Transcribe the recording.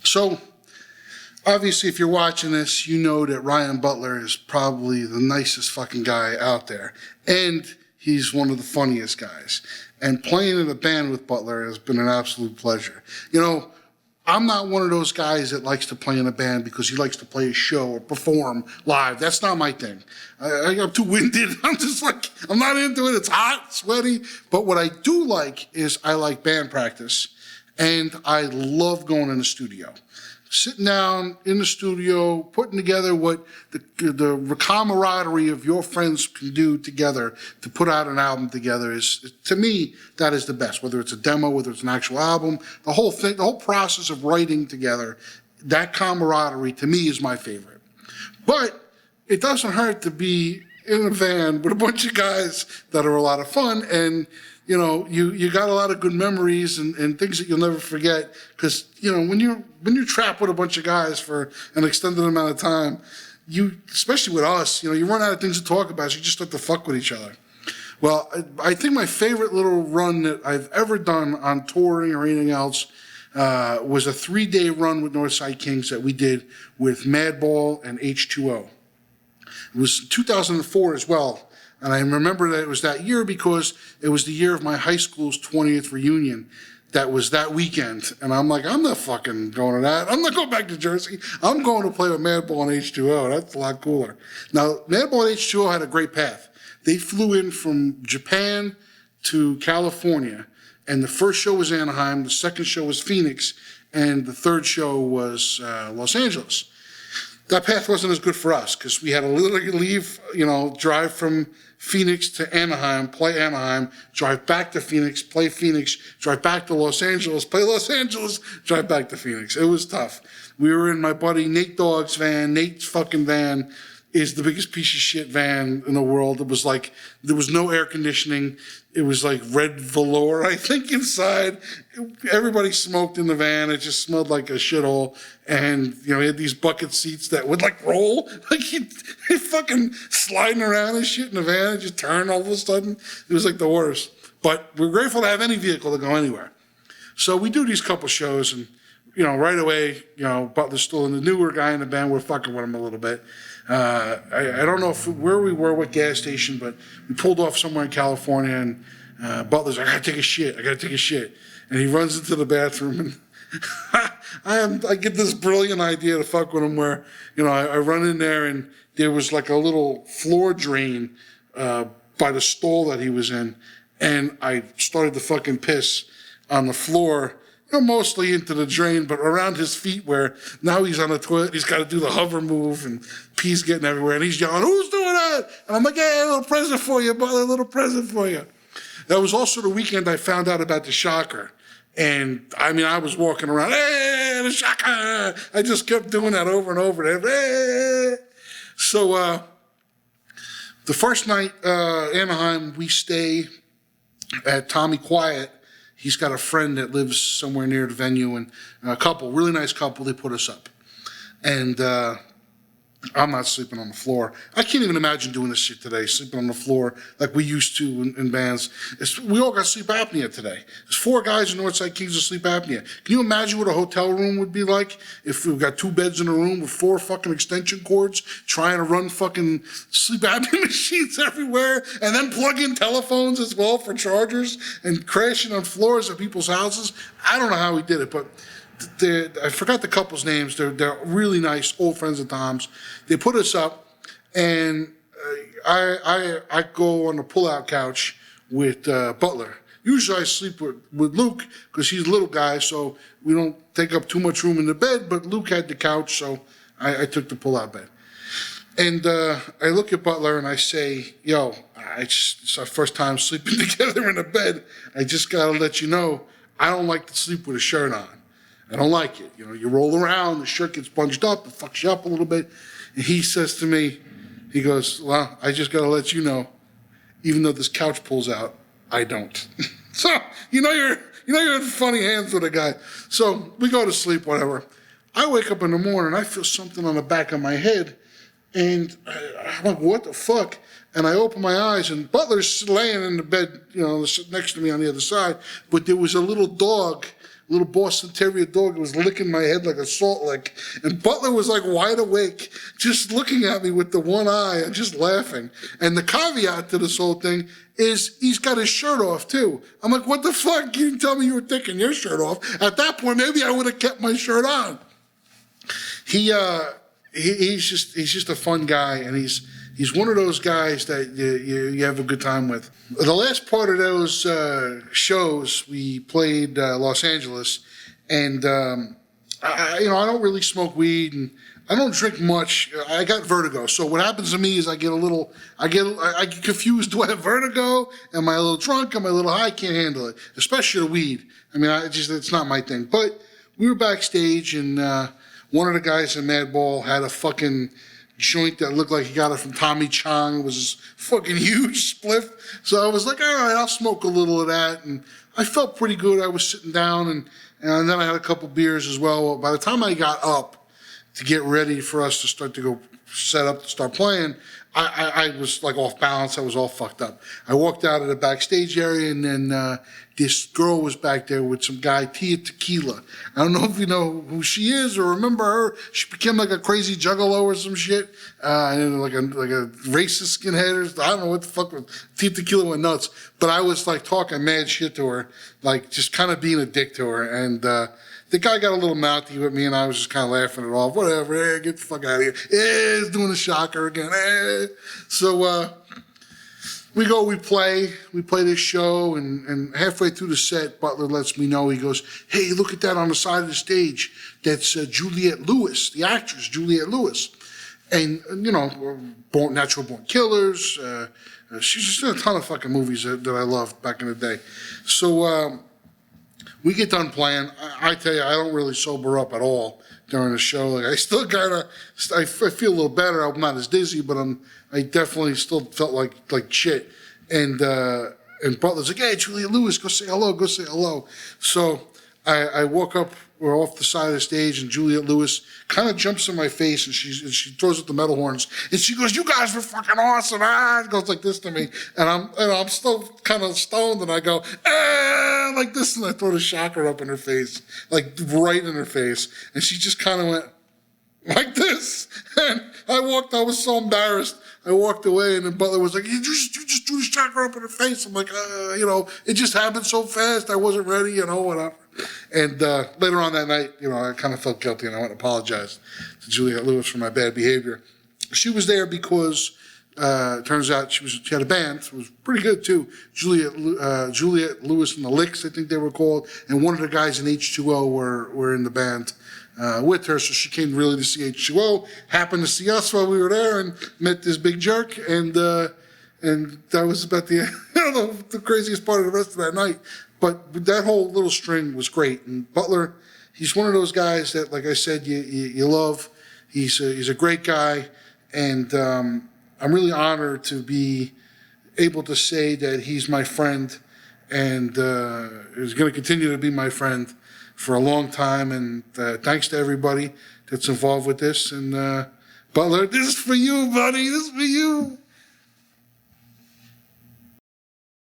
So, obviously, if you're watching this, you know that Ryan Butler is probably the nicest fucking guy out there. And he's one of the funniest guys. And playing in a band with Butler has been an absolute pleasure. You know, I'm not one of those guys that likes to play in a band because he likes to play a show or perform live. That's not my thing. I'm too winded. I'm not into it. It's hot, sweaty. But what I do like is I like band practice. And I love going in the studio. Sitting down in the studio, putting together what the camaraderie of your friends can do together to put out an album together is, to me, that is the best. Whether it's a demo, whether it's an actual album, the whole thing, the whole process of writing together, that camaraderie to me is my favorite. But it doesn't hurt to be in a van with a bunch of guys that are a lot of fun, and you know, you got a lot of good memories and things that you'll never forget. Because, you know, when you're trapped with a bunch of guys for an extended amount of time, especially with us, you know, you run out of things to talk about, so you just start to fuck with each other. Well, I think my favorite little run that I've ever done on touring or anything else was a 3-day run with Northside Kings that we did with Madball and H2O. It was 2004 as well. And I remember that it was that year because it was the year of my high school's 20th reunion. That was that weekend. And I'm like, I'm not fucking going to that. I'm not going back to Jersey. I'm going to play with Madball and H2O. That's a lot cooler. Now, Madball and H2O had a great path. They flew in from Japan to California. And the first show was Anaheim. The second show was Phoenix. And the third show was Los Angeles. That path wasn't as good for us because we had to literally leave, you know, drive from Phoenix to Anaheim, play Anaheim, drive back to Phoenix, play Phoenix, drive back to Los Angeles, play Los Angeles, drive back to Phoenix. It was tough. We were in my buddy Nate Dogg's van. Nate's fucking van is the biggest piece of shit van in the world. It was like, there was no air conditioning. It was like red velour, I think, inside. Everybody smoked in the van. It just smelled like a shithole. And, you know, he had these bucket seats that would like roll. Like he fucking sliding around and shit in the van and just turn all of a sudden. It was like the worst. But we're grateful to have any vehicle to go anywhere. So we do these couple shows and, you know, right away, you know, Butler's still the newer guy in the band. We're fucking with him a little bit. I don't know where we were, what gas station, but we pulled off somewhere in California, and Butler's like, I gotta take a shit. And he runs into the bathroom, and I get this brilliant idea to fuck with him where, you know, I run in there, and there was like a little floor drain by the stall that he was in, and I started to fucking piss on the floor, you know, mostly into the drain, but around his feet where now he's on the toilet, he's got to do the hover move and pee's getting everywhere and he's yelling, who's doing that? And I'm like, hey, a little present for you, Butler, a little present for you. That was also the weekend I found out about the shocker. And I mean, I was walking around, hey, the shocker. I just kept doing that over and over. Hey. So the first night, Anaheim, we stay at Tommy Quiet. He's got a friend that lives somewhere near the venue, and a couple, really nice couple, they put us up. And I'm not sleeping on the floor. I can't even imagine doing this shit today, sleeping on the floor like we used to in bands. We all got sleep apnea today. There's 4 guys in Northside Kings with sleep apnea. Can you imagine what a hotel room would be like if we've got 2 beds in a room with 4 fucking extension cords trying to run fucking sleep apnea machines everywhere and then plug in telephones as well for chargers and crashing on floors of people's houses? I don't know how we did it, but I forgot the couple's names. They're really nice, old friends of Tom's. They put us up, and I go on the pull-out couch with Butler. Usually I sleep with Luke because he's a little guy, so we don't take up too much room in the bed, but Luke had the couch, so I took the pull-out bed. And I look at Butler and I say, yo, it's our first time sleeping together in a bed. I just got to let you know, I don't like to sleep with a shirt on. I don't like it. You know, you roll around, the shirt gets bunched up, it fucks you up a little bit. And he says to me, he goes, well, I just got to let you know, even though this couch pulls out, I don't. So, you know you're in funny hands with a guy. So we go to sleep, whatever. I wake up in the morning, I feel something on the back of my head, and I'm like, what the fuck? And I open my eyes, and Butler's laying in the bed, you know, next to me on the other side, but there was a little dog little Boston Terrier dog was licking my head like a salt lick. And Butler was like wide awake, just looking at me with the one eye and just laughing. And the caveat to this whole thing is he's got his shirt off too. I'm like, what the fuck? You didn't tell me you were taking your shirt off. At that point, maybe I would have kept my shirt on. He's just a fun guy, and he's one of those guys that you have a good time with. The last part of those shows, we played Los Angeles, and I don't really smoke weed, and I don't drink much. I got vertigo, so what happens to me is I get confused. Do I have vertigo? Am I a little drunk? Am I a little high? I can't handle it, especially the weed. I mean, it's not my thing. But we were backstage, and one of the guys in Madball had a fucking joint that looked like he got it from Tommy Chong. It was this fucking huge spliff. So I was like, all right, I'll smoke a little of that. And I felt pretty good. I was sitting down, and then I had a couple beers as well. By the time I got up to get ready for us to start to go set up to start playing, I was like off balance. I was all fucked up. I walked out of the backstage area, and then this girl was back there with some guy, Tia Tequila. I don't know if you know who she is or remember her. She became like a crazy juggalo or some shit, and like a racist skinhead. Or I don't know what the fuck. Tia Tequila went nuts. But I was like talking mad shit to her, like just kind of being a dick to her. And the guy got a little mouthy with me, and I was just kind of laughing it off. Whatever, hey, get the fuck out of here. Hey, he's doing the shocker again. Hey. So we play this show, and halfway through the set, Butler lets me know, he goes, hey, look at that on the side of the stage. That's Juliette Lewis, the actress, Juliette Lewis. And, Natural Born Killers. She's just in a ton of fucking movies that I loved back in the day. So we get done playing. I tell you, I don't really sober up at all during the show. Like I still I feel a little better. I'm not as dizzy, but I definitely still felt like shit. And Butler's like, hey, Juliette Lewis, go say hello. So I woke up, we're off the side of the stage, and Juliette Lewis kind of jumps in my face, and she throws up the metal horns, and she goes, you guys were fucking awesome, It goes like this to me, and I'm still kind of stoned, and I go, like this, and I throw the shocker up in her face, like right in her face, and she just kind of went like this, and I was so embarrassed. I walked away, and then Butler was like, you just threw the shocker up in her face. I'm like, it just happened so fast. I wasn't ready, whatever. And later on that night, I kind of felt guilty, and I went and apologized to Juliette Lewis for my bad behavior. She was there because it turns out she had a band. It was pretty good, too. Juliette Lewis and the Licks, I think they were called, and one of the guys in H2O were in the band with her, so she came really to see H2O, happened to see us while we were there, and met this big jerk, and that was about the craziest part of the rest of that night. But that whole little string was great, and Butler, he's one of those guys that, like I said, you love. He's a great guy, and I'm really honored to be able to say that he's my friend, and is going to continue to be my friend for a long time. And thanks to everybody that's involved with this. And Butler, this is for you, buddy. This is for you.